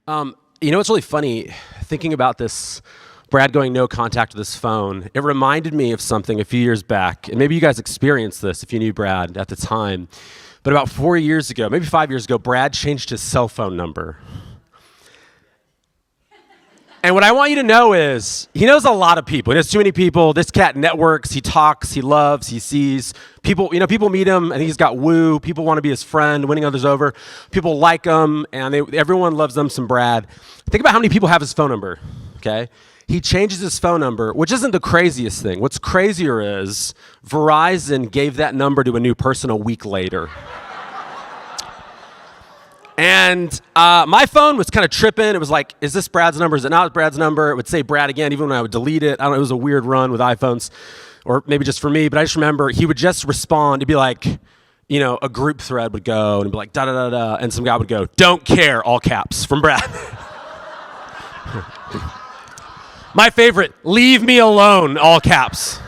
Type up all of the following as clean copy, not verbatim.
It's really funny thinking about this, Brad going no contact with his phone. It reminded me of something a few years back, and maybe you guys experienced this if you knew Brad at the time. But about 4 years ago, maybe 5 years ago, Brad changed his cell phone number. And what I want you to know is, he knows a lot of people. He knows too many people. This cat networks. He talks. He loves. He sees. People meet him, and he's got woo. People want to be his friend, winning others over. People like him, and everyone loves them some Brad. Think about how many people have his phone number, okay? He changes his phone number, which isn't the craziest thing. What's crazier is Verizon gave that number to a new person a week later. And my phone was kind of tripping. It was like, is this Brad's number? Is it not Brad's number? It would say Brad again, even when I would delete it. I don't know, it was a weird run with iPhones, or maybe just for me. But I just remember he would just respond. It'd be like, a group thread would go, and it'd be like, da-da-da-da, and some guy would go, don't care, all caps, from Brad. My favorite, leave me alone, all caps.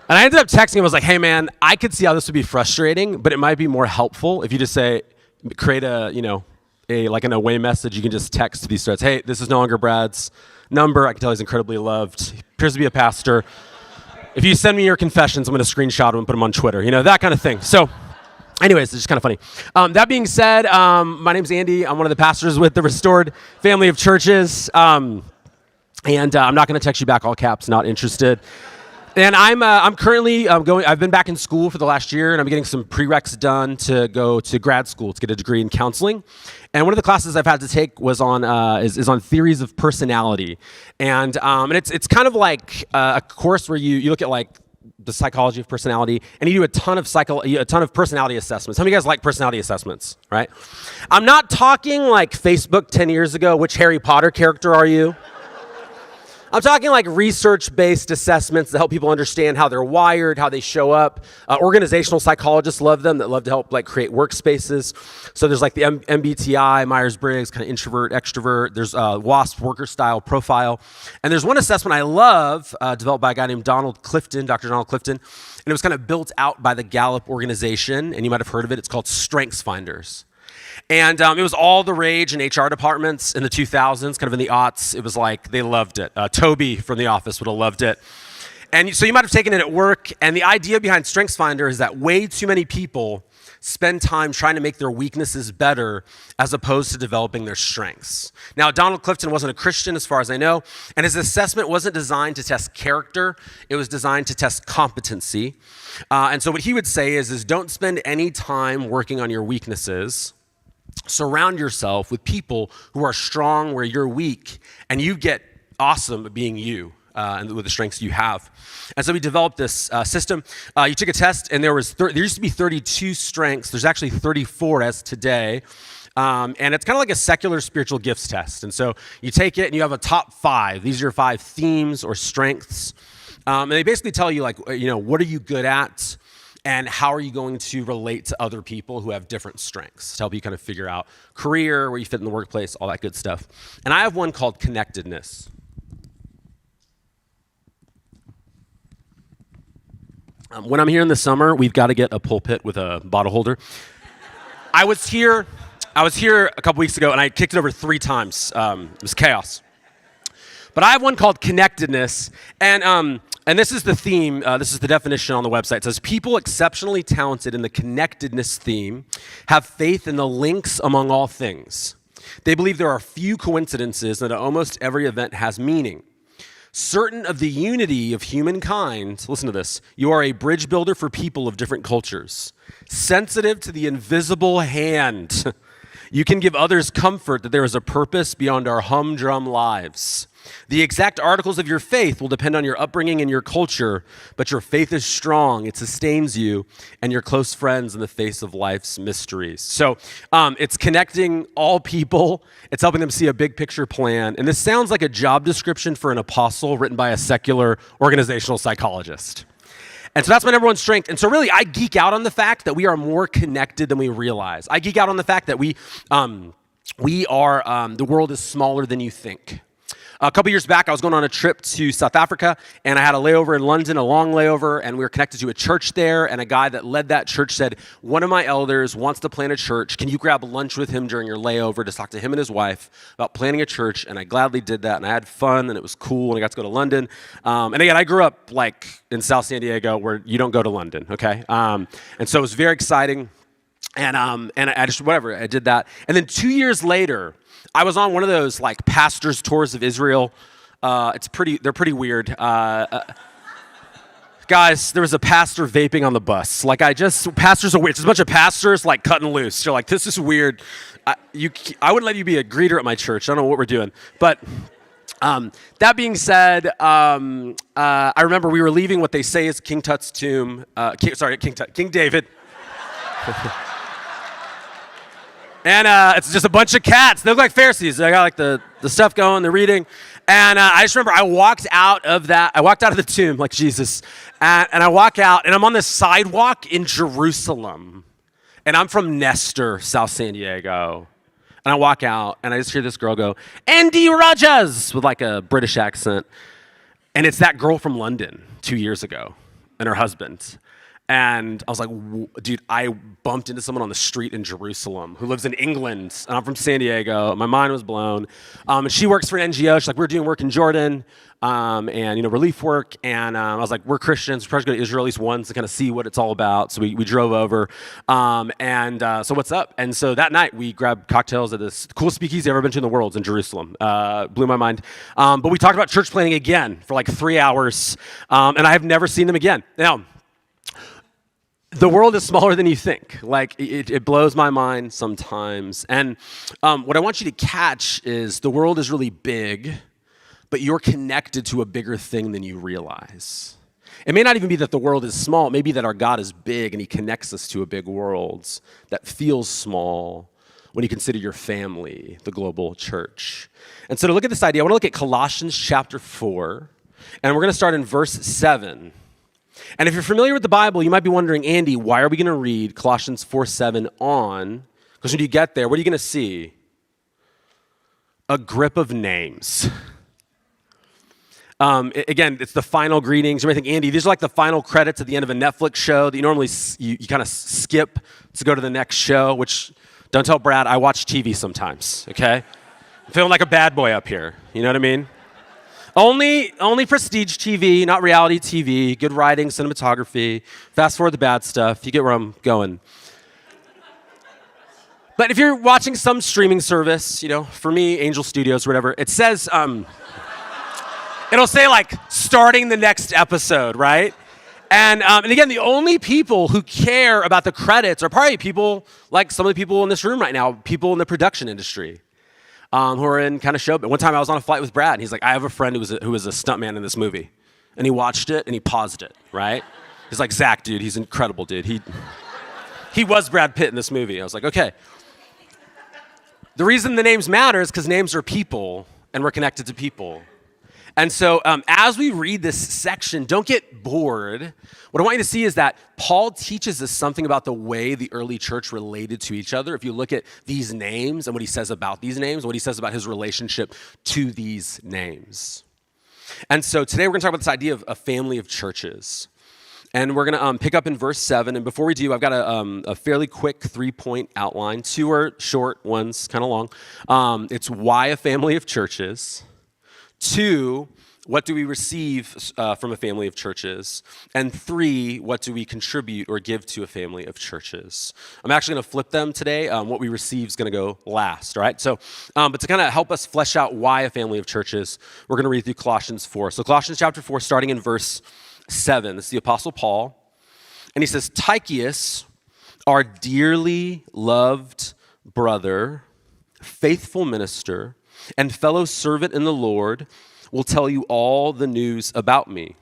And I ended up texting him. I was like, hey, man, I could see how this would be frustrating, but it might be more helpful if you just create an away message. You can just text these threads. Hey, this is no longer Brad's number. I can tell he's incredibly loved. He appears to be a pastor. If you send me your confessions, I'm going to screenshot them and put them on Twitter. that kind of thing. So anyways, it's just kind of funny. That being said, my name's Andy. I'm one of the pastors with the Restored Family of Churches. And I'm not going to text you back all caps, not interested. And I'm currently I've been back in school for the last year, and I'm getting some prereqs done to go to grad school to get a degree in counseling. And one of the classes I've had to take was on is on theories of personality, and it's kind of like a course where you look at like the psychology of personality, and you do a ton of personality assessments. How many of you guys like personality assessments? Right? I'm not talking like Facebook 10 years ago. Which Harry Potter character are you? I'm talking like research-based assessments that help people understand how they're wired, how they show up. Organizational psychologists love them, that love to help create workspaces. So there's like the MBTI, Myers-Briggs, kind of introvert, extrovert. There's WASP, worker style profile. And there's one assessment I love, developed by a guy named Dr. Donald Clifton. And it was kind of built out by the Gallup organization. And you might have heard of it. It's called Strengths Finders. And it was all the rage in HR departments in the 2000s, kind of in the aughts. It was like they loved it. Toby from The Office would have loved it. And so you might have taken it at work. And the idea behind StrengthsFinder is that way too many people spend time trying to make their weaknesses better as opposed to developing their strengths. Now, Donald Clifton wasn't a Christian as far as I know, and his assessment wasn't designed to test character. It was designed to test competency. And so what he would say is don't spend any time working on your weaknesses. Surround yourself with people who are strong where you're weak, and you get awesome at being you and with the strengths you have. And so we developed this system. You took a test, and there used to be 32 strengths. There's actually 34 as today. And it's kind of like a secular spiritual gifts test. And so you take it, and you have a top 5. These are your 5 themes or strengths. And they basically tell you, what are you good at? And how are you going to relate to other people who have different strengths to help you kind of figure out career, where you fit in the workplace, all that good stuff. And I have one called connectedness. When I'm here in the summer, we've got to get a pulpit with a bottle holder. I was here a couple weeks ago, and I kicked it over 3 times. It was chaos. But I have one called connectedness, and this is the theme, this is the definition on the website. It says, people exceptionally talented in the connectedness theme have faith in the links among all things. They believe there are few coincidences and that almost every event has meaning. Certain of the unity of humankind, listen to this, you are a bridge builder for people of different cultures. Sensitive to the invisible hand, you can give others comfort that there is a purpose beyond our humdrum lives. The exact articles of your faith will depend on your upbringing and your culture, but your faith is strong, it sustains you and your close friends in the face of life's mysteries. So it's connecting all people, it's helping them see a big picture plan, and this sounds like a job description for an apostle written by a secular organizational psychologist. And so that's my number one strength. And so really, I geek out on the fact that we are more connected than we realize. I geek out on the fact that the world is smaller than you think. A couple years back, I was going on a trip to South Africa, and I had a layover in London, a long layover, and we were connected to a church there, and a guy that led that church said, one of my elders wants to plant a church. Can you grab lunch with him during your layover to talk to him and his wife about planting a church? And I gladly did that, and I had fun, and it was cool, and I got to go to London. And again, I grew up like in South San Diego where you don't go to London, okay? And so it was very exciting, and I just, whatever, I did that. And then 2 years later, I was on one of those like pastors' tours of Israel. They're pretty weird. Guys, there was a pastor vaping on the bus. Pastors are weird. It's a bunch of pastors like cutting loose. You're like, this is weird. I wouldn't let you be a greeter at my church. I don't know what we're doing. But that being said, I remember we were leaving what they say is King Tut's tomb. King David. And it's just a bunch of cats. They look like Pharisees. They got like the stuff going, they're reading. And I just remember I walked out of the tomb like Jesus. And I walk out, and I'm on this sidewalk in Jerusalem. And I'm from Nestor, South San Diego. And I walk out, and I just hear this girl go, Andy Rodgers, with like a British accent. And it's that girl from London 2 years ago, and her husband. And I was like, dude, I bumped into someone on the street in Jerusalem who lives in England, and I'm from San Diego. My mind was blown. And she works for an NGO. She's like, we're doing work in Jordan, and relief work. And I was like, we're Christians. We're probably going to Israel at least once to kind of see what it's all about. So we drove over. So what's up? And so that night we grabbed cocktails at this coolest speakeasy I've ever been to in the world in Jerusalem. Blew my mind. But we talked about church planting again for like 3 hours, and I have never seen them again. Now, the world is smaller than you think. Like, it blows my mind sometimes. And what I want you to catch is the world is really big, but you're connected to a bigger thing than you realize. It may not even be that the world is small. It may be that our God is big and he connects us to a big world that feels small when you consider your family, the global church. And so to look at this idea, I want to look at Colossians chapter 4, and we're going to start in verse 7. And if you're familiar with the Bible, you might be wondering, Andy, why are we going to read Colossians 4:7 on? Because when you get there, what are you going to see? A grip of names. Again, it's the final greetings. You might think, Andy, these are like the final credits at the end of a Netflix show that you normally you kind of skip to go to the next show, which, don't tell Brad, I watch TV sometimes, okay? I'm feeling like a bad boy up here. You know what I mean? Only prestige TV, not reality TV, good writing, cinematography. Fast forward the bad stuff. You get where I'm going. But if you're watching some streaming service, for me, Angel Studios or whatever, it says, it'll say like, starting the next episode, right? And again, the only people who care about the credits are probably people like some of the people in this room right now, people in the production industry. Who are in kind of show. But one time I was on a flight with Brad, and he's like, I have a friend who was a stuntman in this movie. And he watched it, and he paused it, right? He's like, Zach, dude, he's incredible, dude. He was Brad Pitt in this movie. I was like, okay. The reason the names matter is because names are people, and we're connected to people. And so as we read this section, don't get bored. What I want you to see is that Paul teaches us something about the way the early church related to each other. If you look at these names and what he says about these names, what he says about his relationship to these names. And so today we're going to talk about this idea of a family of churches. And we're going to pick up in verse 7. And before we do, I've got a fairly quick 3-point outline. 2 are short, one's kind of long. It's why a family of churches. 2, what do we receive from a family of churches? And 3, what do we contribute or give to a family of churches? I'm actually going to flip them today. What we receive is going to go last, all right? So, but to kind of help us flesh out why a family of churches, we're going to read through Colossians 4. So Colossians chapter 4, starting in verse 7. This is the Apostle Paul. And he says, Tychicus, our dearly loved brother, faithful minister, and fellow servant in the Lord, will tell you all the news about me.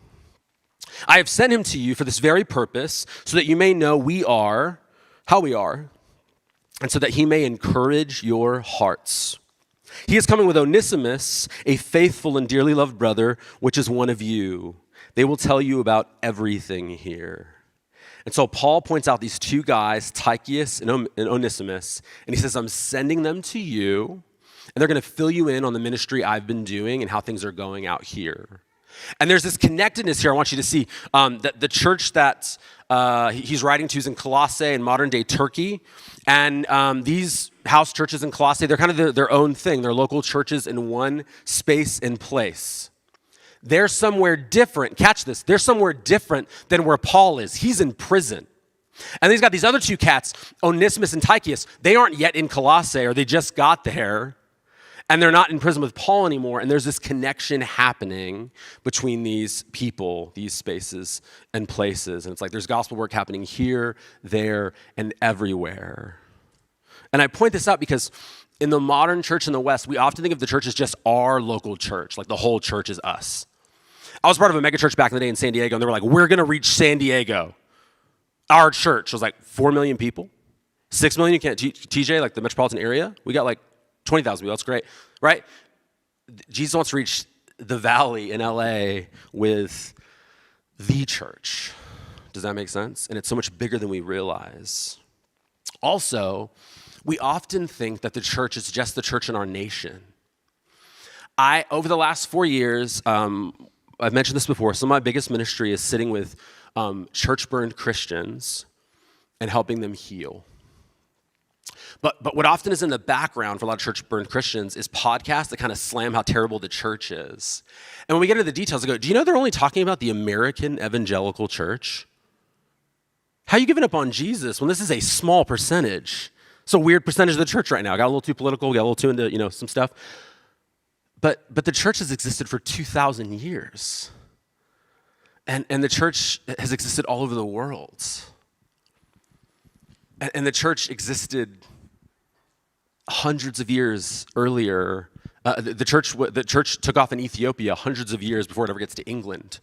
I have sent him to you for this very purpose, so that you may know how we are, and so that he may encourage your hearts. He is coming with Onesimus, a faithful and dearly loved brother, which is one of you. They will tell you about everything here. And so Paul points out these 2 guys, Tychicus and Onesimus, and he says, I'm sending them to you. and they're going to fill you in on the ministry I've been doing and how things are going out here. And there's this connectedness here I want you to see. That the church that he's writing to is in Colossae in modern-day Turkey. And these house churches in Colossae, they're kind of their own thing. They're local churches in one space and place. They're somewhere different. Catch this. They're somewhere different than where Paul is. He's in prison. And then he's got these other two cats, Onesimus and Tychicus. They aren't yet in Colossae, or they just got there. And they're not in prison with Paul anymore. And there's this connection happening between these people, these spaces and places. And it's like there's gospel work happening here, there, and everywhere. And I point this out because in the modern church in the West, we often think of the church as just our local church, like the whole church is us. I was part of a mega church back in the day in San Diego, and they were like, we're going to reach San Diego. Our church was like 4 million people, 6 million. You can't, TJ, like the metropolitan area, we got like 20,000 people, that's great, right? Jesus wants to reach the valley in LA with the church. Does that make sense? And it's so much bigger than we realize. Also, we often think that the church is just the church in our nation. Over the last 4 years, I've mentioned this before, some of my biggest ministry is sitting with church-burned Christians and helping them heal. But what often is in the background for a lot of church-burned Christians is podcasts that kind of slam how terrible the church is. And when we get into the details, I go, do you know they're only talking about the American evangelical church? How are you giving up on Jesus when this is a small percentage? It's a weird percentage of the church right now. I got a little too political, got a little too into, some stuff. But the church has existed for 2,000 years. And the church has existed all over the world. And the church existed hundreds of years earlier. The church took off in Ethiopia hundreds of years before it ever gets to England.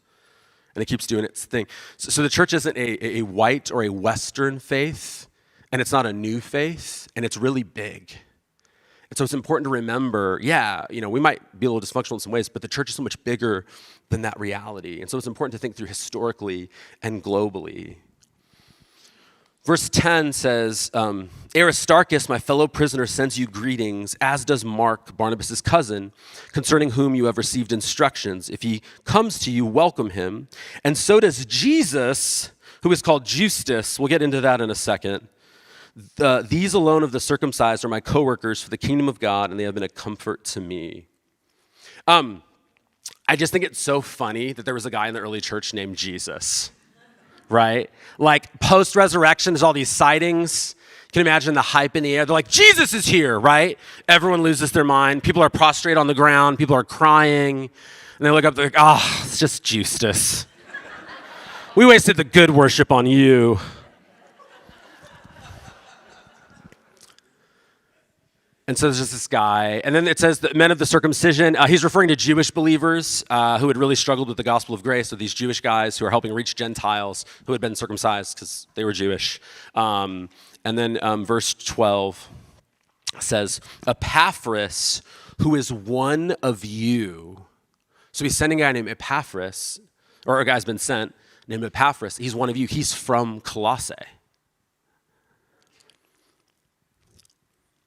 And it keeps doing its thing. So the church isn't a white or a Western faith, and it's not a new faith, and it's really big. And so it's important to remember, we might be a little dysfunctional in some ways, but the church is so much bigger than that reality. And so it's important to think through historically and globally. Verse 10 says, Aristarchus, my fellow prisoner, sends you greetings, as does Mark, Barnabas' cousin, concerning whom you have received instructions. If he comes to you, welcome him. And so does Jesus, who is called Justus. We'll get into that in a second. These alone of the circumcised are my co-workers for the kingdom of God, and they have been a comfort to me. I just think it's so funny that there was a guy in the early church named Jesus. Right? Like post-resurrection, there's all these sightings. You can imagine the hype in the air. They're like, Jesus is here, right? Everyone loses their mind. People are prostrate on the ground. People are crying. And they look up, they're like, it's just Justus. We wasted the good worship on you. And so there's just this guy. And then it says the men of the circumcision. He's referring to Jewish believers who had really struggled with the gospel of grace. So these Jewish guys who are helping reach Gentiles who had been circumcised because they were Jewish. And then verse 12 says, Epaphras, who is one of you. So he's sending a guy named Epaphras, or a guy's been sent named Epaphras. He's one of you. He's from Colossae.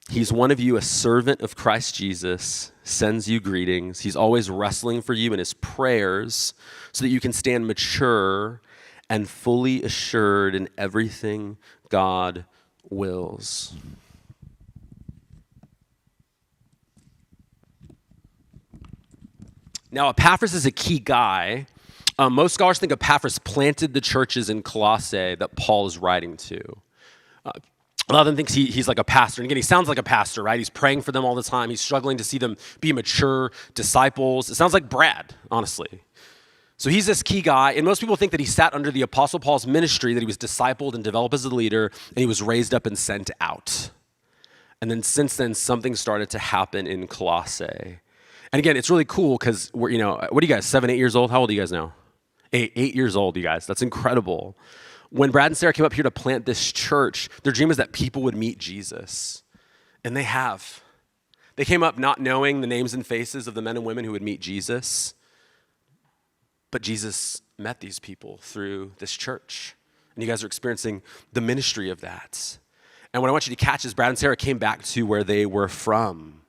He's one of you, a servant of Christ Jesus, sends you greetings. He's always wrestling for you in his prayers so that you can stand mature and fully assured in everything God wills. Now, Epaphras is a key guy. Most scholars think Epaphras planted the churches in Colossae that Paul is writing to. A lot of them think he's like a pastor. And again, he sounds like a pastor, right? He's praying for them all the time. He's struggling to see them be mature disciples. It sounds like Brad, honestly. So he's this key guy. And most people think that he sat under the Apostle Paul's ministry, that he was discipled and developed as a leader, and he was raised up and sent out. And then since then, something started to happen in Colossae. And again, it's really cool because we're, what are you guys, 7, 8 years old? How old are you guys now? 8 years old, you guys. That's incredible. When Brad and Sarah came up here to plant this church, their dream was that people would meet Jesus. And they have. They came up not knowing the names and faces of the men and women who would meet Jesus. But Jesus met these people through this church. And you guys are experiencing the ministry of that. And what I want you to catch is Brad and Sarah came back to where they were from.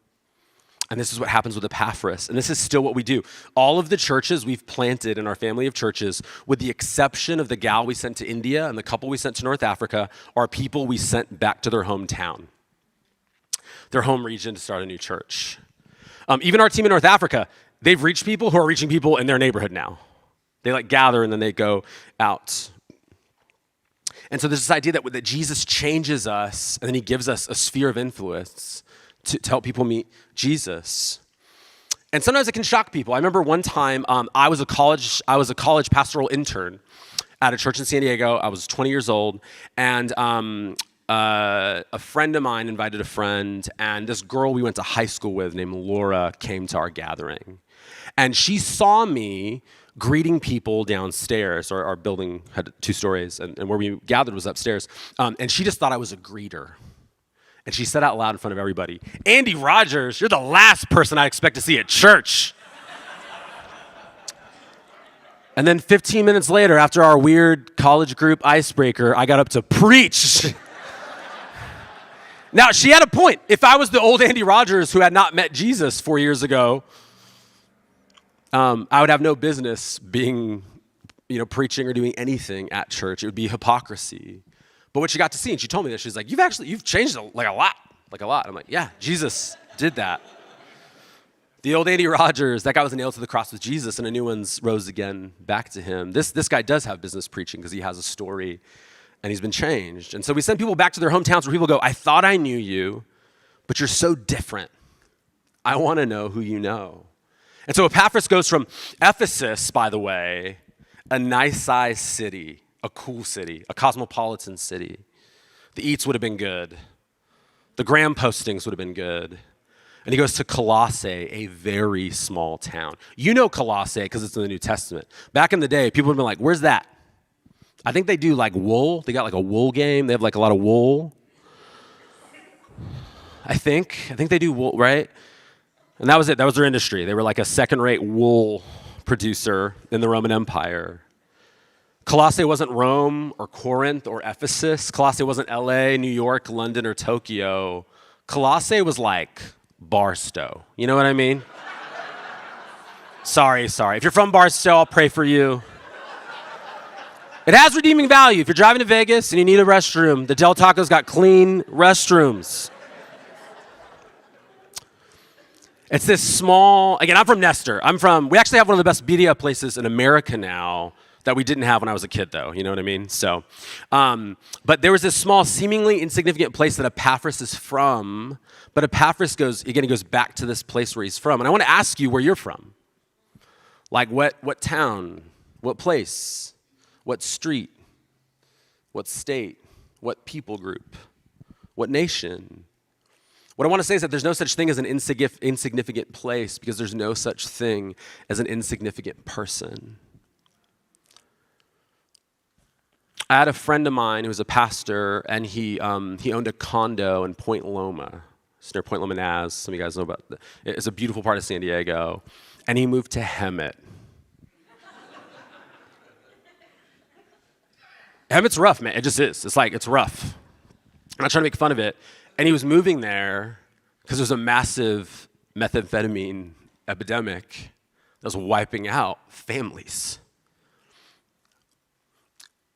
And this is what happens with Epaphras. And this is still what we do. All of the churches we've planted in our family of churches, with the exception of the gal we sent to India and the couple we sent to North Africa, are people we sent back to their hometown, their home region, to start a new church. Even our team in North Africa, they've reached people who are reaching people in their neighborhood now. They like gather and then they go out. And so there's this idea that Jesus changes us and then he gives us a sphere of influence to help people meet Jesus. And sometimes it can shock people. I remember one time I was a college pastoral intern at a church in San Diego. I was 20 years old, and a friend of mine invited a friend, and this girl we went to high school with named Laura came to our gathering. And she saw me greeting people downstairs. Our building had 2 stories, and where we gathered was upstairs. And she just thought I was a greeter. And she said out loud in front of everybody, "Andy Rodgers, you're the last person I expect to see at church." And then 15 minutes later, after our weird college group icebreaker, I got up to preach. Now, she had a point. If I was the old Andy Rodgers who had not met Jesus 4 years ago, I would have no business being, preaching or doing anything at church. It would be hypocrisy. But what she got to see, and she told me this, she's like, you've changed a lot. I'm like, yeah, Jesus did that. The old Andy Rodgers, that guy was nailed to the cross with Jesus, and a new one's rose again back to him. This guy does have business preaching because he has a story, and he's been changed. And so we send people back to their hometowns where people go, "I thought I knew you, but you're so different. I want to know who you know." And so Epaphras goes from Ephesus, by the way, a nice-sized city, a cool city, a cosmopolitan city. The eats would have been good. The gram postings would have been good. And he goes to Colossae, a very small town. You know Colossae because it's in the New Testament. Back in the day, people would have been like, "Where's that?" I think they do like wool. They got like a wool game. They have like a lot of wool. I think they do wool, right? And that was it. That was their industry. They were like a second-rate wool producer in the Roman Empire. Colossae wasn't Rome or Corinth or Ephesus. Colossae wasn't LA, New York, London, or Tokyo. Colossae was like Barstow. You know what I mean? Sorry. If you're from Barstow, I'll pray for you. It has redeeming value. If you're driving to Vegas and you need a restroom, the Del Taco's got clean restrooms. It's this small, again, I'm from Nestor. We actually have one of the best media places in America now that we didn't have when I was a kid, though. You know what I mean? So, but there was this small, seemingly insignificant place that Epaphras is from, but Epaphras he goes back to this place where he's from. And I want to ask you where you're from. Like what town, what place, what street, what state, what people group, what nation. What I want to say is that there's no such thing as an insignificant place because there's no such thing as an insignificant person. I had a friend of mine who was a pastor, and he owned a condo in Point Loma. It's near Point Loma, Naz. Some of you guys know about it. It's a beautiful part of San Diego. And he moved to Hemet. Hemet's rough, man. It just is. It's rough. I'm not trying to make fun of it. And he was moving there because there was a massive methamphetamine epidemic that was wiping out families.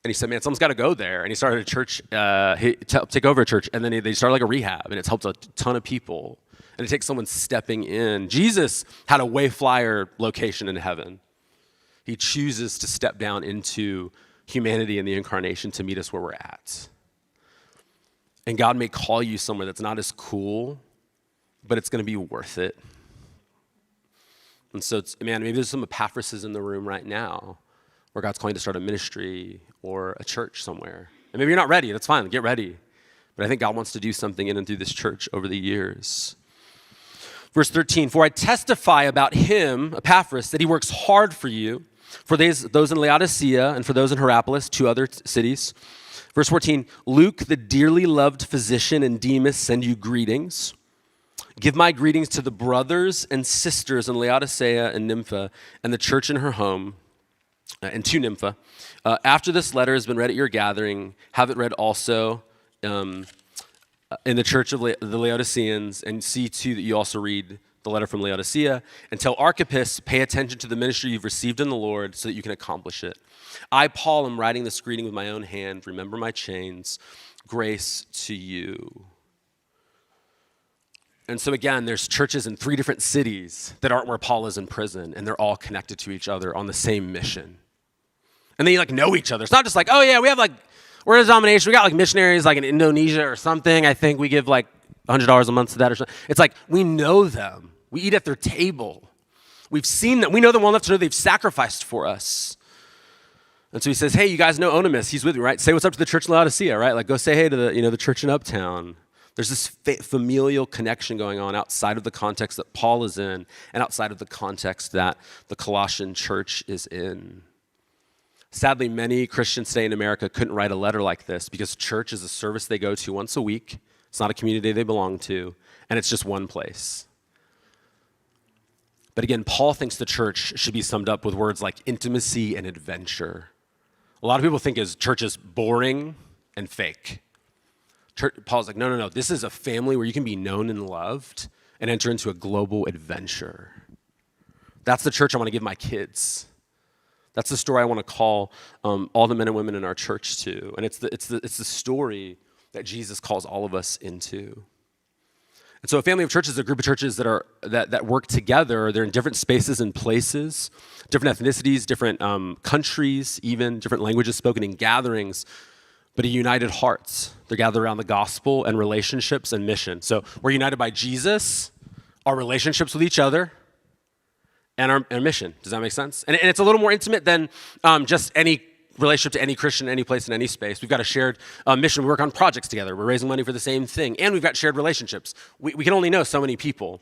And he said, "Man, someone's got to go there." And he started a church, take over a church, and then they started like a rehab, and it's helped a ton of people. And it takes someone stepping in. Jesus had a wayflyer location in heaven. He chooses to step down into humanity and the incarnation to meet us where we're at. And God may call you somewhere that's not as cool, but it's going to be worth it. And so, maybe there's some Epaphrases in the room right now where God's calling you to start a ministry or a church somewhere. And maybe you're not ready. That's fine. Get ready. But I think God wants to do something in and through this church over the years. Verse 13, "For I testify about him," Epaphras, "that he works hard for you, for those in Laodicea and for those in Hierapolis, 2 other cities." Verse 14, "Luke, the dearly loved physician, and Demas send you greetings. Give my greetings to the brothers and sisters in Laodicea and Nympha and the church in her home, and to Nympha. After this letter has been read at your gathering, have it read also in the church of the Laodiceans, and see too that you also read the letter from Laodicea, and tell Archippus, pay attention to the ministry you've received in the Lord so that you can accomplish it. I, Paul, am writing this greeting with my own hand. Remember my chains. Grace to you. And so again, there's churches in 3 different cities that aren't where Paul is in prison, and they're all connected to each other on the same mission. And they know each other. It's not just like, oh yeah, we're a denomination. We got missionaries in Indonesia or something. I think we give $100 a month to that or something. It's we know them. We eat at their table. We've seen them. We know them well enough to know they've sacrificed for us. And so he says, hey, you guys know Onesimus. He's with me, right? Say what's up to the church in Laodicea, right? Go say hey to the church in Uptown. There's this familial connection going on outside of the context that Paul is in and outside of the context that the Colossian church is in. Sadly, many Christians today in America couldn't write a letter like this because church is a service they go to once a week. It's not a community they belong to, and it's just one place. But again, Paul thinks the church should be summed up with words like intimacy and adventure. A lot of people think church is boring and fake. Paul's like, no. This is a family where you can be known and loved and enter into a global adventure. That's the church I want to give my kids. That's the story I want to call all the men and women in our church to. And it's the story that Jesus calls all of us into. And so a family of churches is a group of churches that work together. They're in different spaces and places, different ethnicities, different countries, even different languages spoken in gatherings, but a united hearts. They're gathered around the gospel and relationships and mission. So we're united by Jesus, our relationships with each other, and our mission. Does that make sense? And it's a little more intimate than just any relationship to any Christian, any place, in any space. We've got a shared mission. We work on projects together. We're raising money for the same thing. And we've got shared relationships. We can only know so many people.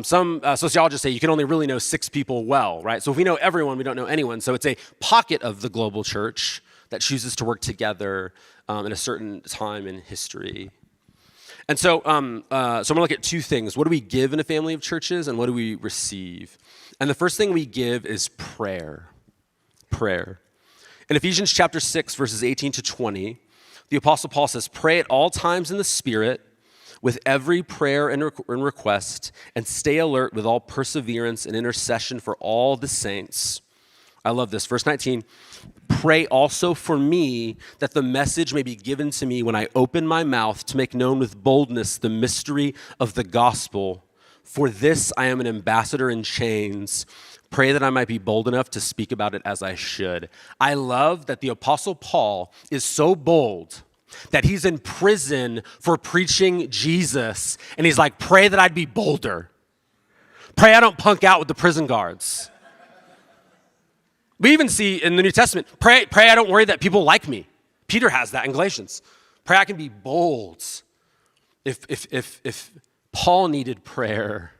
Some sociologists say you can only really know 6 people well, right? So if we know everyone, we don't know anyone. So it's a pocket of the global church that chooses to work together in a certain time in history. And so I'm going to look at 2 things. What do we give in a family of churches, and what do we receive? And the first thing we give is prayer. Prayer. In Ephesians chapter 6, verses 18 to 20, the Apostle Paul says, pray at all times in the Spirit, with every prayer and request, and stay alert with all perseverance and intercession for all the saints. I love this. Verse 19, pray also for me that the message may be given to me when I open my mouth to make known with boldness the mystery of the gospel. For this I am an ambassador in chains. Pray that I might be bold enough to speak about it as I should. I love that the Apostle Paul is so bold that he's in prison for preaching Jesus. And he's like, pray that I'd be bolder. Pray I don't punk out with the prison guards. We even see in the New Testament, pray I don't worry that people like me. Peter has that in Galatians. Pray I can be bold. If Paul needed prayer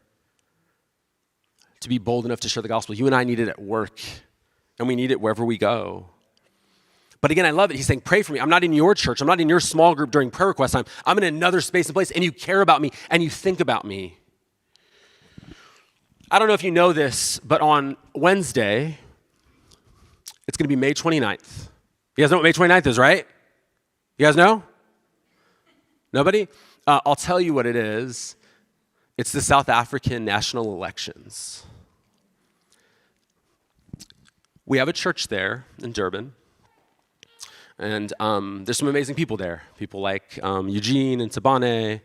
to be bold enough to share the gospel, you and I need it at work, and we need it wherever we go. But again, I love it. He's saying, pray for me. I'm not in your church. I'm not in your small group during prayer request time. I'm in another space and place, and you care about me, and you think about me. I don't know if you know this, but on Wednesday, it's going to be May 29th. You guys know what May 29th is, right? You guys know? Nobody? I'll tell you what it is. It's the South African national elections. We have a church there in Durban. And there's some amazing people there. People like Eugene and Tabane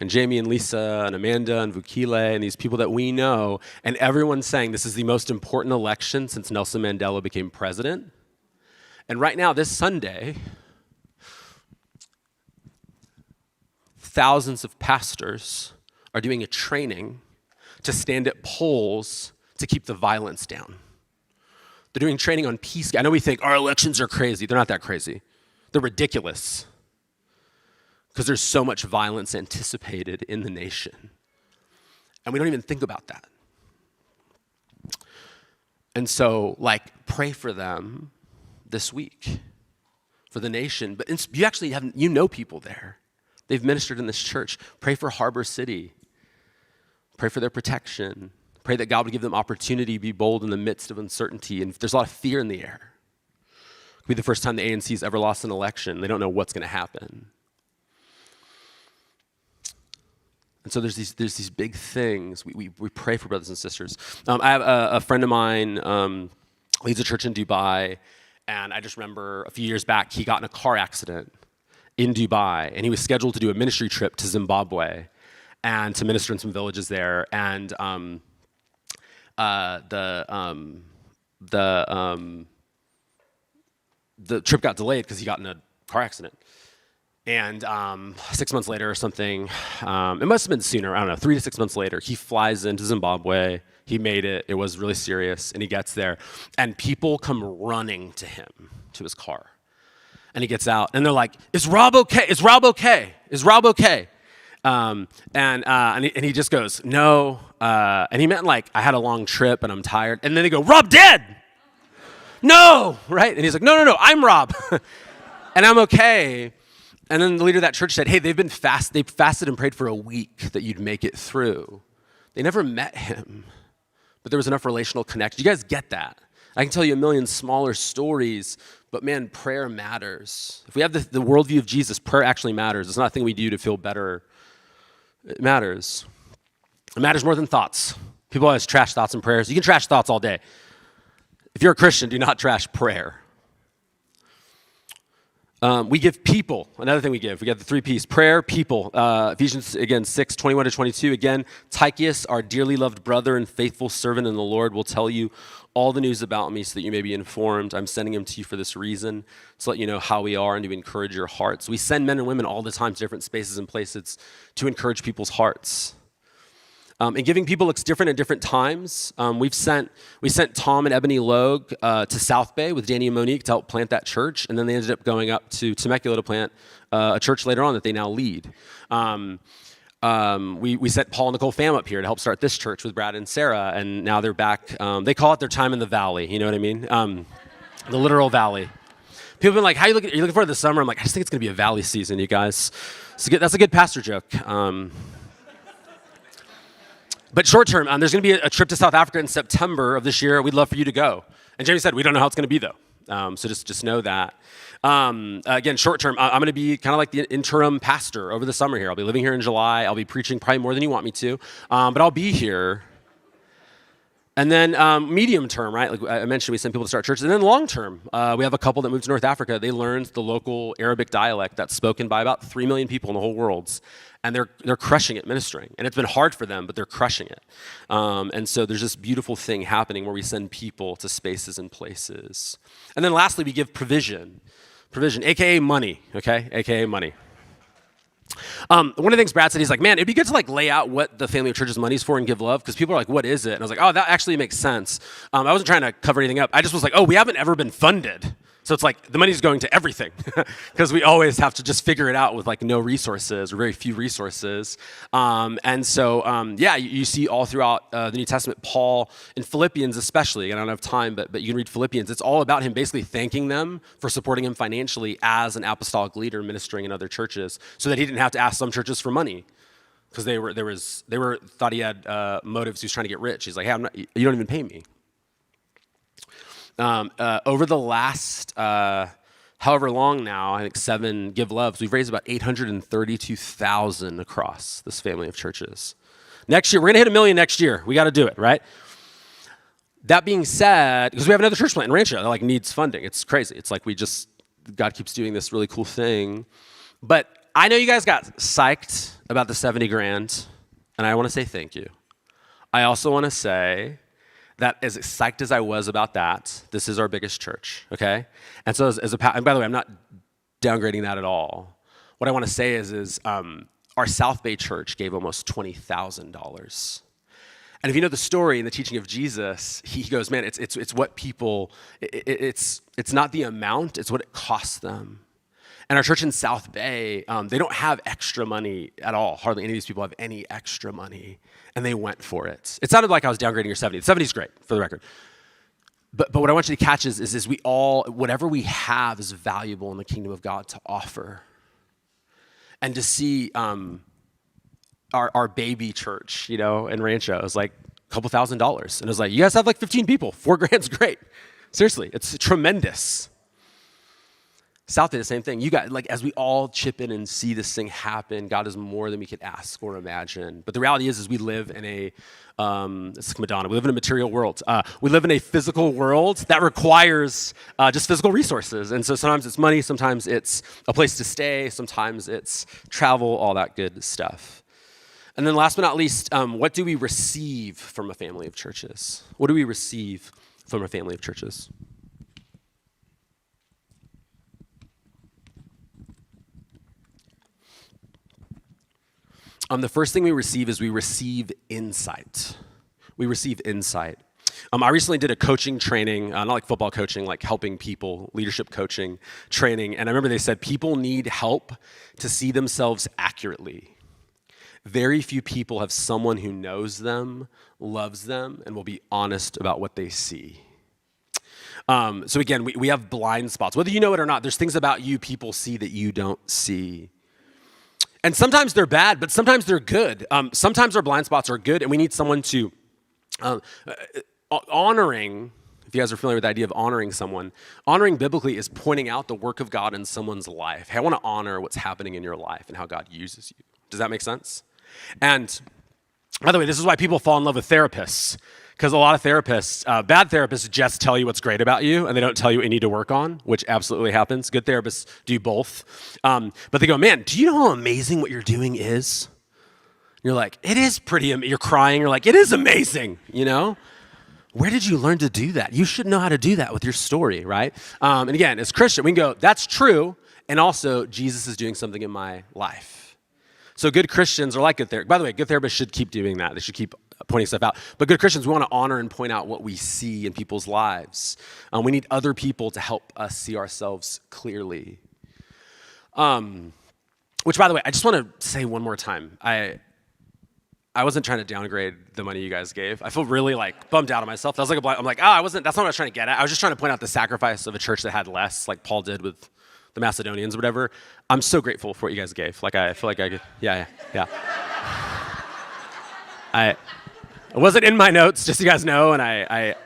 and Jamie and Lisa and Amanda and Vukile and these people that we know. And everyone's saying this is the most important election since Nelson Mandela became president. And right now, this Sunday, thousands of pastors are doing a training to stand at polls to keep the violence down. They're doing training on peace. I know we think our elections are crazy. They're not that crazy. They're ridiculous because there's so much violence anticipated in the nation. And we don't even think about that. And so, pray for them this week, for the nation. But you actually know people there. They've ministered in this church. Pray for Harbor City. Pray for their protection. Pray that God would give them opportunity to be bold in the midst of uncertainty. And if there's a lot of fear in the air, it could be the first time the ANC's ever lost an election. They don't know what's going to happen. And so there's these big things. We pray for brothers and sisters. I have a friend of mine, leads a church in Dubai, and I just remember a few years back, he got in a car accident in Dubai, and he was scheduled to do a ministry trip to Zimbabwe and to minister in some villages there. And the trip got delayed because he got in a car accident. And 6 months later or something, it must have been sooner, I don't know, 3 to 6 months later, he flies into Zimbabwe. He made it. It was really serious. And he gets there. And people come running to him, to his car. And he gets out. And they're like, is Rob okay? Is Rob okay? Is Rob okay? And he just goes, no. And he meant like, I had a long trip and I'm tired. And then they go, Rob dead. No, right? And he's like, no, I'm Rob. And I'm okay. And then the leader of that church said, hey, they fasted and prayed for a week that you'd make it through. They never met him, but there was enough relational connection. You guys get that? I can tell you a million smaller stories, but man, prayer matters. If we have the worldview of Jesus, prayer actually matters. It's not a thing we do to feel better. It matters. It matters more than thoughts. People always trash thoughts and prayers. You can trash thoughts all day. If you're a Christian, do not trash prayer. We give people, another thing we get the 3 P's, prayer, people. Ephesians, again, 6:21-22. Again, Tychicus, our dearly loved brother and faithful servant in the Lord, will tell you all the news about me so that you may be informed. I'm sending him to you for this reason, to let you know how we are and to encourage your hearts. We send men and women all the time to different spaces and places to encourage people's hearts. And giving people looks different at different times. We sent Tom and Ebony Logue to South Bay with Danny and Monique to help plant that church, and then they ended up going up to Temecula to plant a church later on that they now lead. We sent Paul and Nicole Pham up here to help start this church with Brad and Sarah, and now they're back. They call it their time in the valley, you know what I mean? The literal valley. People have been like, "How are you looking forward to the summer?" I'm like, I just think it's going to be a valley season, you guys. That's a good pastor joke. But short term, there's going to be a trip to South Africa in September of this year. We'd love for you to go. And Jamie said, we don't know how it's going to be, though. So just know that. Again, short term, I'm going to be kind of like the interim pastor over the summer here. I'll be living here in July. I'll be preaching probably more than you want me to. But I'll be here. And then medium term, right? Like I mentioned, we send people to start churches. And then long term, we have a couple that moved to North Africa. They learned the local Arabic dialect that's spoken by about 3 million people in the whole world. And they're crushing it ministering. And it's been hard for them, but they're crushing it. And so there's this beautiful thing happening where we send people to spaces and places. And then lastly, we give provision. Provision, AKA money, okay? AKA money. One of the things Brad said, he's like, man, it'd be good to like lay out what the Family of Church's money's for and give love, because people are like, what is it? And I was like, oh, that actually makes sense. I wasn't trying to cover anything up. I just was like, oh, we haven't ever been funded. So it's like the money's going to everything because we always have to just figure it out with like no resources or very few resources. And so, you see all throughout the New Testament, Paul in Philippians especially, and I don't have time, but you can read Philippians. It's all about him basically thanking them for supporting him financially as an apostolic leader ministering in other churches so that he didn't have to ask some churches for money because they thought he had motives. He was trying to get rich. He's like, hey, you don't even pay me. Over the last, however long now, I think 7 Give Loves, we've raised about $832,000 across this family of churches. Next year, we're going to hit $1 million next year. We got to do it, right? That being said, because we have another church plant in Rancho that like needs funding. It's crazy. It's like God keeps doing this really cool thing. But I know you guys got psyched about the 70 grand, and I want to say thank you. I also want to say that as psyched as I was about that, this is our biggest church, okay? And so and by the way, I'm not downgrading that at all. What I want to say is our South Bay church gave almost $20,000. And if you know the story and the teaching of Jesus, he goes, man, it's what people, it's not the amount, it's what it costs them. And our church in South Bay, they don't have extra money at all. Hardly any of these people have any extra money. And they went for it. It sounded like I was downgrading your 70. The 70 is great, for the record. But what I want you to catch is we all, whatever we have is valuable in the kingdom of God to offer. And to see our baby church, in Rancho, it was like a couple $1,000s. And it was like, you guys have like 15 people. $4,000's great. Seriously, it's tremendous. South Day, the same thing. You got, like, as we all chip in and see this thing happen, God is more than we could ask or imagine. But the reality is we live in a, it's like Madonna, we live in a material world. We live in a physical world that requires just physical resources. And so sometimes it's money, sometimes it's a place to stay, sometimes it's travel, all that good stuff. And then last but not least, what do we receive from a family of churches? What do we receive from a family of churches? The first thing we receive is we receive insight. We receive insight. I recently did a coaching training, not like football coaching, like helping people, leadership coaching training. And I remember they said people need help to see themselves accurately. Very few people have someone who knows them, loves them, and will be honest about what they see. So again, we have blind spots. Whether you know it or not, there's things about you people see that you don't see. And sometimes they're bad, but sometimes they're good. Sometimes our blind spots are good, and we need someone to, honoring, if you guys are familiar with the idea of honoring someone, honoring biblically is pointing out the work of God in someone's life. Hey, I want to honor what's happening in your life and how God uses you. Does that make sense? And by the way, this is why people fall in love with therapists. Because a lot of therapists, bad therapists just tell you what's great about you, and they don't tell you what you need to work on, which absolutely happens. Good therapists do both. But they go, man, do you know how amazing what you're doing is? You're like, it is pretty, you're crying. You're like, it is amazing, you know? Where did you learn to do that? You should know how to do that with your story, right? And again, as Christian, we can go, that's true, and also Jesus is doing something in my life. So good Christians are like good therapists. By the way, good therapists should keep doing that. They should keep pointing stuff out. But good Christians, we want to honor and point out what we see in people's lives. We need other people to help us see ourselves clearly. Which, by the way, I just want to say one more time. I wasn't trying to downgrade the money you guys gave. I feel really like bummed out on myself. That was like I'm like, that's not what I was trying to get at. I was just trying to point out the sacrifice of a church that had less, like Paul did with the Macedonians or whatever. I'm so grateful for what you guys gave. Like, I feel like yeah. It wasn't in my notes, just so you guys know, and I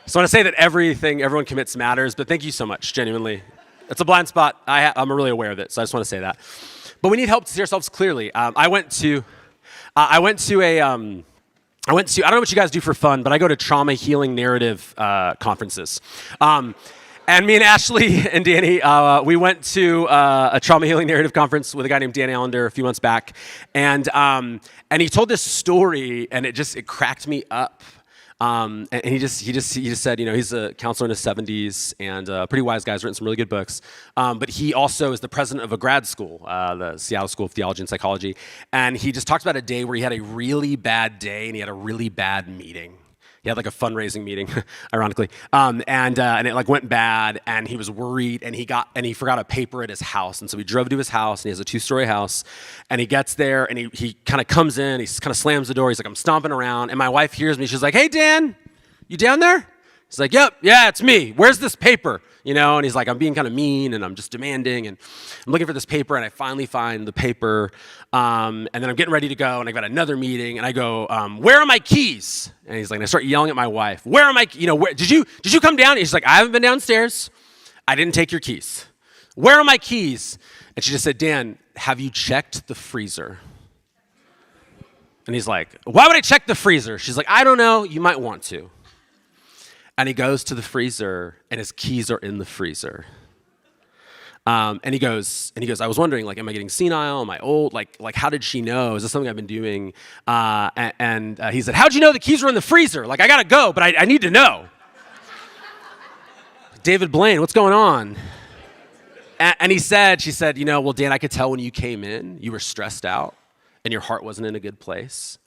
just want to say that everyone commits matters, but thank you so much, genuinely. It's a blind spot. I'm really aware of it, so I just want to say that. But we need help to see ourselves clearly. I went to I don't know what you guys do for fun, but I go to trauma healing narrative conferences. And me and Ashley and Danny, we went to a trauma healing narrative conference with a guy named Dan Allender a few months back, and he told this story, and it cracked me up. And he just said, you know, he's a counselor in his 70s and a pretty wise guy. He's written some really good books. But he also is the president of a grad school, the Seattle School of Theology and Psychology. And he just talks about a day where he had a really bad day and he had a really bad meeting. He had like a fundraising meeting, ironically, and it like went bad, and he was worried, and he forgot a paper at his house, and so he drove to his house, and he has a 2-story house, and he gets there, and he kind of comes in, he kind of slams the door, he's like, I'm stomping around, and my wife hears me, she's like, hey, Dan, you down there? He's like, yep, yeah, it's me. Where's this paper? You know, and he's like, I'm being kind of mean, and I'm just demanding, and I'm looking for this paper, and I finally find the paper, and then I'm getting ready to go, and I've got another meeting, and I go, where are my keys? And he's like, and I start yelling at my wife, where are my, did you come down? He's like, I haven't been downstairs. I didn't take your keys. Where are my keys? And she just said, Dan, have you checked the freezer? And he's like, why would I check the freezer? She's like, I don't know, you might want to. And he goes to the freezer, and his keys are in the freezer. And he goes, I was wondering, like, am I getting senile? Am I old? Like, how did she know? Is this something I've been doing? And he said, how'd you know the keys were in the freezer? Like, I gotta go, but I need to know. David Blaine, what's going on? And she said, well, Dan, I could tell when you came in, you were stressed out, and your heart wasn't in a good place.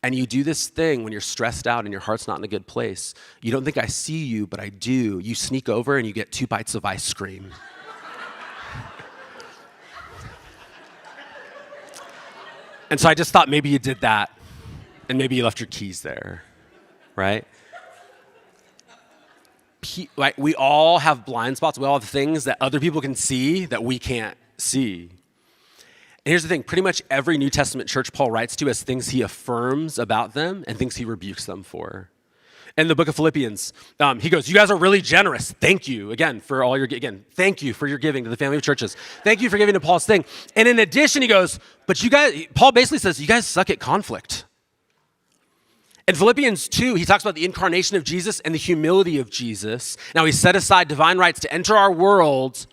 And you do this thing when you're stressed out and your heart's not in a good place. You don't think I see you, but I do. You sneak over and you get 2 bites of ice cream. And so I just thought maybe you did that, and maybe you left your keys there, right? Like, we all have blind spots. We all have things that other people can see that we can't see. And here's the thing, pretty much every New Testament church Paul writes to has things he affirms about them and things he rebukes them for. In the book of Philippians, he goes, you guys are really generous. Thank you, again, for all your, thank you for your giving to the family of churches. Thank you for giving to Paul's thing. And in addition, he goes, but you guys, Paul basically says, you guys suck at conflict. In Philippians 2, he talks about the incarnation of Jesus and the humility of Jesus. Now, he set aside divine rights to enter our world.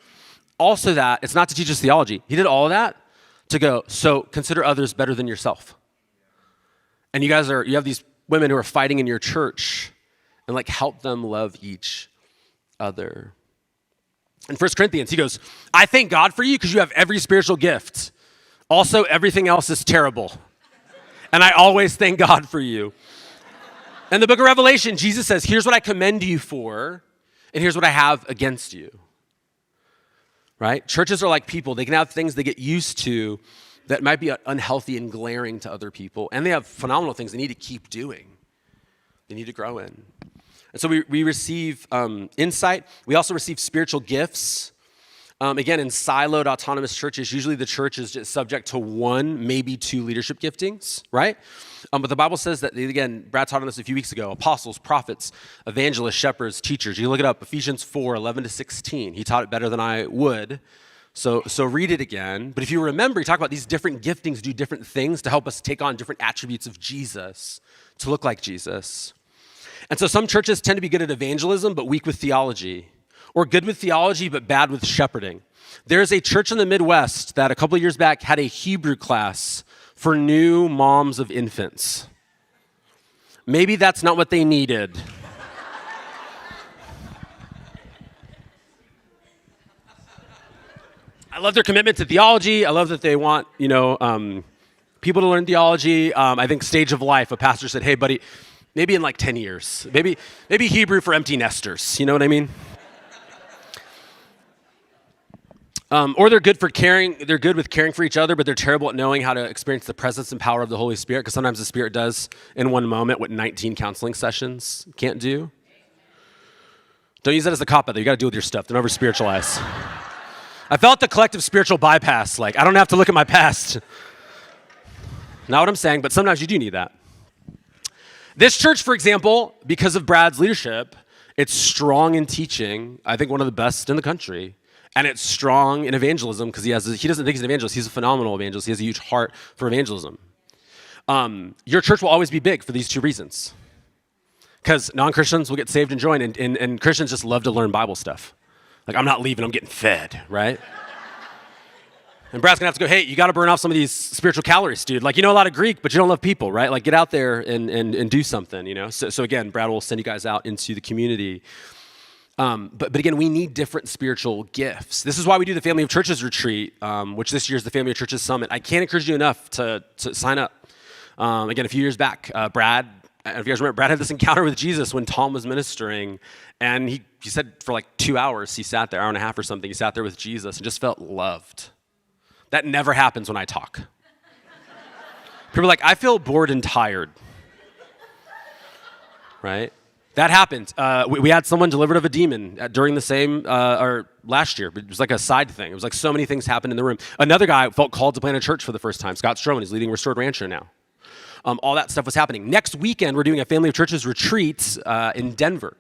Also that, it's not to teach us theology. He did all of that to go, so consider others better than yourself. And you have these women who are fighting in your church, and like help them love each other. In 1 Corinthians, he goes, I thank God for you because you have every spiritual gift. Also, everything else is terrible. And I always thank God for you. In the book of Revelation, Jesus says, here's what I commend you for, and here's what I have against you. Right? Churches are like people. They can have things they get used to that might be unhealthy and glaring to other people. And they have phenomenal things they need to keep doing. They need to grow in. And so we receive insight. We also receive spiritual gifts. Again, in siloed autonomous churches, usually the church is just subject to one, maybe two leadership giftings, right? But the Bible says that, again, Brad taught on this a few weeks ago, apostles, prophets, evangelists, shepherds, teachers. You look it up, Ephesians 4, 11 to 16. He taught it better than I would. So read it again. But if you remember, he talked about these different giftings do different things to help us take on different attributes of Jesus, to look like Jesus. And so some churches tend to be good at evangelism, but weak with theology, or good with theology, but bad with shepherding. There's a church in the Midwest that a couple of years back had a Hebrew class for new moms of infants. Maybe that's not what they needed. I love their commitment to theology. I love that they want, people to learn theology. I think stage of life, a pastor said, hey, buddy, maybe in like 10 years. Maybe Hebrew for empty nesters. You know what I mean? Or they're good with caring for each other, but they're terrible at knowing how to experience the presence and power of the Holy Spirit, because sometimes the Spirit does in one moment what 19 counseling sessions can't do. Don't use that as a cop-out, though. You got to deal with your stuff. Don't over-spiritualize. I felt the collective spiritual bypass. Like, I don't have to look at my past. Not what I'm saying, but sometimes you do need that. This church, for example, because of Brad's leadership, it's strong in teaching. I think one of the best in the country. And it's strong in evangelism because he doesn't think he's an evangelist. He's a phenomenal evangelist. He has a huge heart for evangelism. Your church will always be big for these two reasons. Because non-Christians will get saved and join, and Christians just love to learn Bible stuff. Like, I'm not leaving, I'm getting fed, right? And Brad's gonna have to go, hey, you gotta burn off some of these spiritual calories, dude. Like, you know a lot of Greek, but you don't love people, right? Like, get out there and do something, So again, Brad will send you guys out into the community. But again, we need different spiritual gifts. This is why we do the Family of Churches retreat, which this year is the Family of Churches Summit. I can't encourage you enough to sign up. Again, a few years back, Brad, if you guys remember, Brad had this encounter with Jesus when Tom was ministering, and he said for like 2 hours, he sat there, hour and a half or something, he sat there with Jesus and just felt loved. That never happens when I talk. People are like, I feel bored and tired, right? That happened. We had someone delivered of a demon during the same, or last year. It was like a side thing. It was like so many things happened in the room. Another guy felt called to plant a church for the first time. Scott Stroman, he's leading Restored Rancher now. All that stuff was happening. Next weekend, we're doing a Family of Churches retreat in Denver.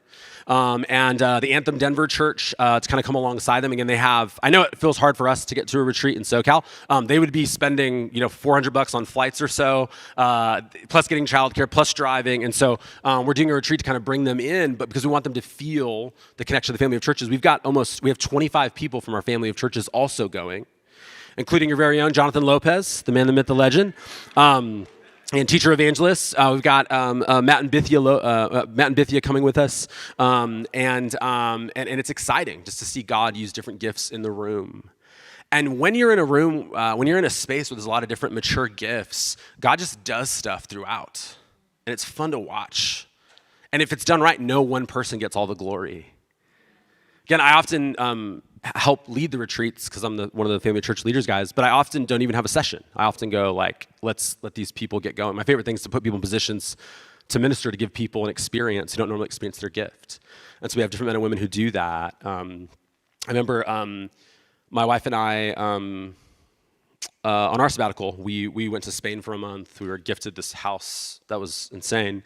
And the Anthem Denver Church, to kind of come alongside them. Again, they have, I know it feels hard for us to get to a retreat in SoCal. They would be spending, $400 on flights or so, plus getting childcare, plus driving. And so we're doing a retreat to kind of bring them in, but because we want them to feel the connection to the Family of Churches, we have 25 people from our Family of Churches also going, including your very own Jonathan Lopez, the man, the myth, the legend. And teacher evangelists, we've got Matt and Bithia coming with us, and it's exciting just to see God use different gifts in the room. And when you're in a room, when you're in a space where there's a lot of different mature gifts, God just does stuff throughout, and it's fun to watch. And if it's done right, no one person gets all the glory. Again, I often help lead the retreats because I'm one of the Family Church leaders guys, but I often don't even have a session. I often go like, let's let these people get going. My favorite thing is to put people in positions to minister, to give people an experience who don't normally experience their gift. And so we have different men and women who do that. I remember my wife and I, on our sabbatical, we went to Spain for a month. We were gifted this house that was insane.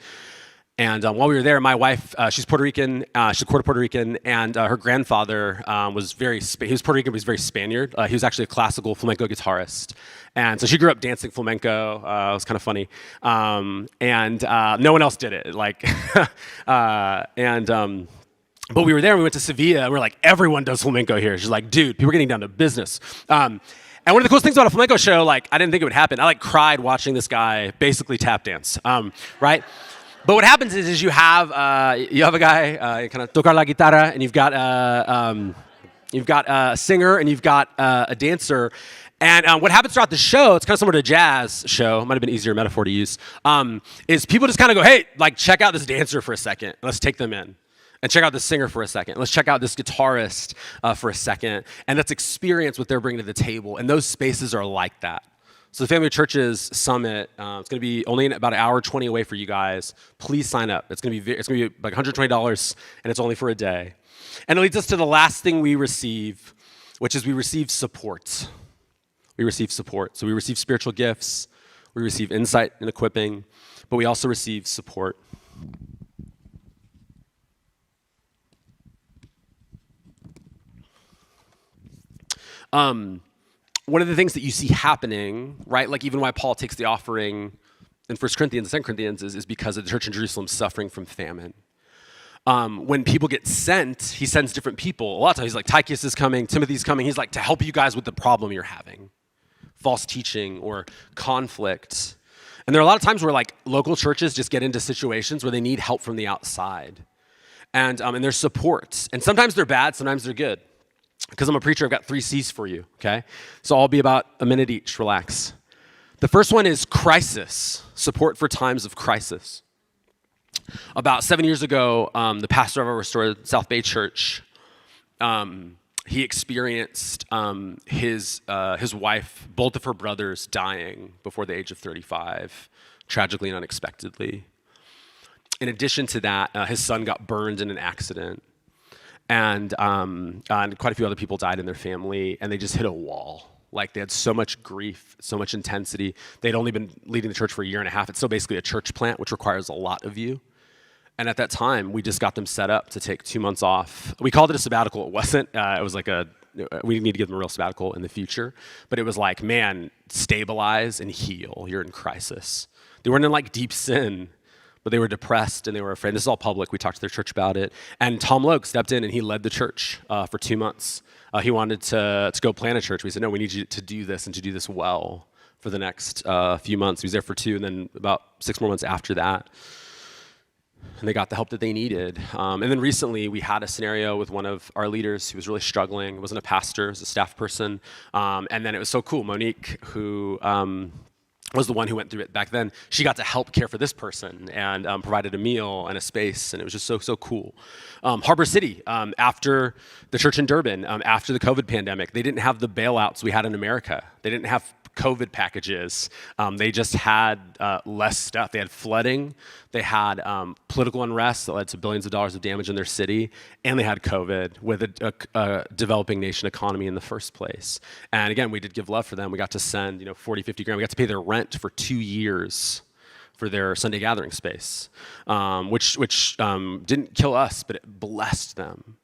And while we were there, my wife, she's Puerto Rican, she's a quarter Puerto Rican, and her grandfather was he was Puerto Rican, but he was very Spaniard. He was actually a classical flamenco guitarist. And so she grew up dancing flamenco. It was kind of funny. And no one else did it. But we were there, and we went to Sevilla, and we were like, everyone does flamenco here. She's like, dude, people are getting down to business. And one of the coolest things about a flamenco show, like, I didn't think it would happen. I cried watching this guy basically tap dance, right? But what happens is you have a guy kind of tocar la guitarra, and you've got a singer, and you've got a dancer. And what happens throughout the show, it's kind of similar to a jazz show, it might have been an easier metaphor to use, is people just kind of go, hey, check out this dancer for a second. Let's take them in. And check out this singer for a second. Let's check out this guitarist for a second. And let's experience what they're bringing to the table. And those spaces are like that. So the Family of Churches Summit, it's going to be only about an hour 20 away for you guys. Please sign up. It's going to be like $120, and it's only for a day. And it leads us to the last thing we receive, which is we receive support. We receive support. So we receive spiritual gifts, we receive insight and equipping, but we also receive support. One of the things that you see happening, right, like even why Paul takes the offering in 1 Corinthians and 2 Corinthians is because of the church in Jerusalem suffering from famine. When people get sent, he sends different people. A lot of times he's like, Tychus is coming, Timothy's coming. He's like, to help you guys with the problem you're having. False teaching or conflict. And there are a lot of times where local churches just get into situations where they need help from the outside. And there's support. And sometimes they're bad, sometimes they're good. Because I'm a preacher, I've got 3 C's for you, okay? So I'll be about a minute each, relax. The first one is crisis, support for times of crisis. About 7 years ago, the pastor of our restored South Bay Church, he experienced his wife, both of her brothers dying before the age of 35, tragically and unexpectedly. In addition to that, his son got burned in an accident. And quite a few other people died in their family, and they just hit a wall. They had so much grief, so much intensity. They'd only been leading the church for a year and a half. It's still basically a church plant, which requires a lot of you. And at that time, we just got them set up to take 2 months off. We called it a sabbatical. It wasn't. It was we need to give them a real sabbatical in the future. But it was man, stabilize and heal. You're in crisis. They weren't in deep sin, but they were depressed and they were afraid. This is all public. We talked to their church about it. And Tom Logue stepped in and he led the church for 2 months. He wanted to go plant a church. We said, no, we need you to do this and to do this well for the next few months. He was there for 2, and then about 6 more months after that. And they got the help that they needed. And then recently we had a scenario with one of our leaders who was really struggling. It wasn't a pastor, it was a staff person. And then it was so cool. Monique, who was the one who went through it back then, she got to help care for this person and provided a meal and a space, and it was just so cool. Harbor City, after the church in Durban, after the COVID pandemic, they didn't have the bailouts we had in America. They didn't have COVID packages. They just had less stuff. They had flooding, they had political unrest that led to billions of dollars of damage in their city, and they had COVID with a developing nation economy in the first place. And again, we did give love for them. We got to send 40, 50 grand. We got to pay their rent for 2 years for their Sunday gathering space, which didn't kill us, but it blessed them.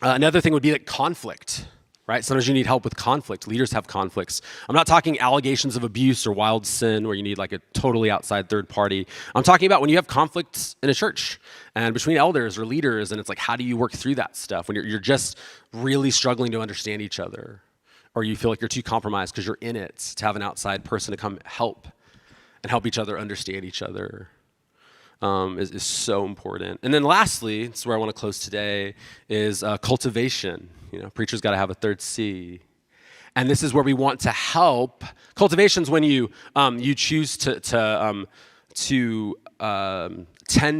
Another thing would be conflict. Right? Sometimes you need help with conflict. Leaders have conflicts. I'm not talking allegations of abuse or wild sin where you need a totally outside third party. I'm talking about when you have conflicts in a church and between elders or leaders, and it's how do you work through that stuff when you're just really struggling to understand each other, or you feel you're too compromised because you're in it, to have an outside person to come help and help each other understand each other. Is so important. And then lastly, this is where I want to close today, is cultivation. Preachers got to have a 3rd C. And this is where we want to help. Cultivation's when you choose to tend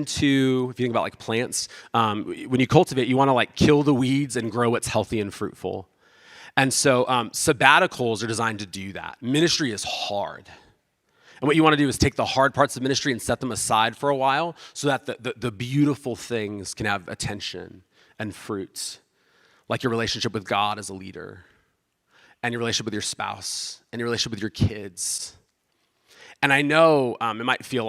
to, if you think about plants, when you cultivate, you want to kill the weeds and grow what's healthy and fruitful. And so sabbaticals are designed to do that. Ministry is hard. And what you want to do is take the hard parts of ministry and set them aside for a while so that the beautiful things can have attention and fruits, like your relationship with God as a leader, and your relationship with your spouse, and your relationship with your kids. And I know it might feel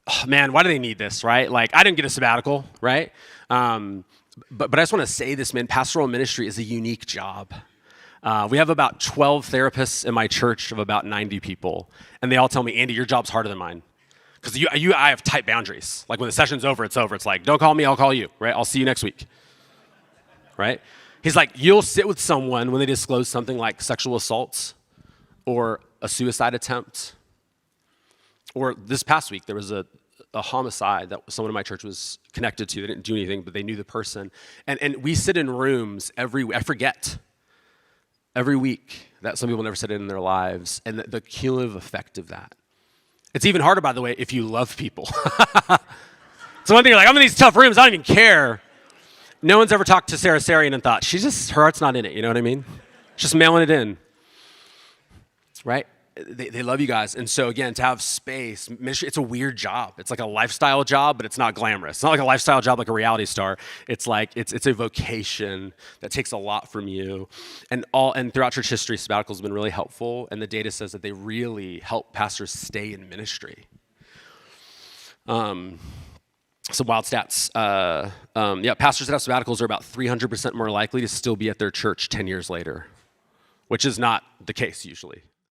oh, man, why do they need this, right? Like, I didn't get a sabbatical, right? But I just want to say this, man, pastoral ministry is a unique job. We have about 12 therapists in my church of about 90 people, and they all tell me, Andy, your job's harder than mine. Because I have tight boundaries. Like when the session's over, it's over. It's like, don't call me, I'll call you, right? I'll see you next week, right? He's like, you'll sit with someone when they disclose something like sexual assaults or a suicide attempt. Or this past week, there was a homicide that someone in my church was connected to. They didn't do anything, but they knew the person. And we sit in rooms every week. I forget every week that some people never sit in their lives, and the cumulative effect of that. It's even harder, by the way, if you love people. So one thing, you're like, I'm in these tough rooms, I don't even care. No one's ever talked to Sarah Sarian and thought, her heart's not in it, you know what I mean? Just mailing it in, right? They love you guys. And so again, to have space, ministry, it's a weird job. It's like a lifestyle job, but it's not glamorous. It's not like a lifestyle job like a reality star. It's like, it's a vocation that takes a lot from you. And throughout church history, sabbaticals have been really helpful. And the data says that they really help pastors stay in ministry. Some wild stats. Pastors that have sabbaticals are about 300% more likely to still be at their church 10 years later, which is not the case usually.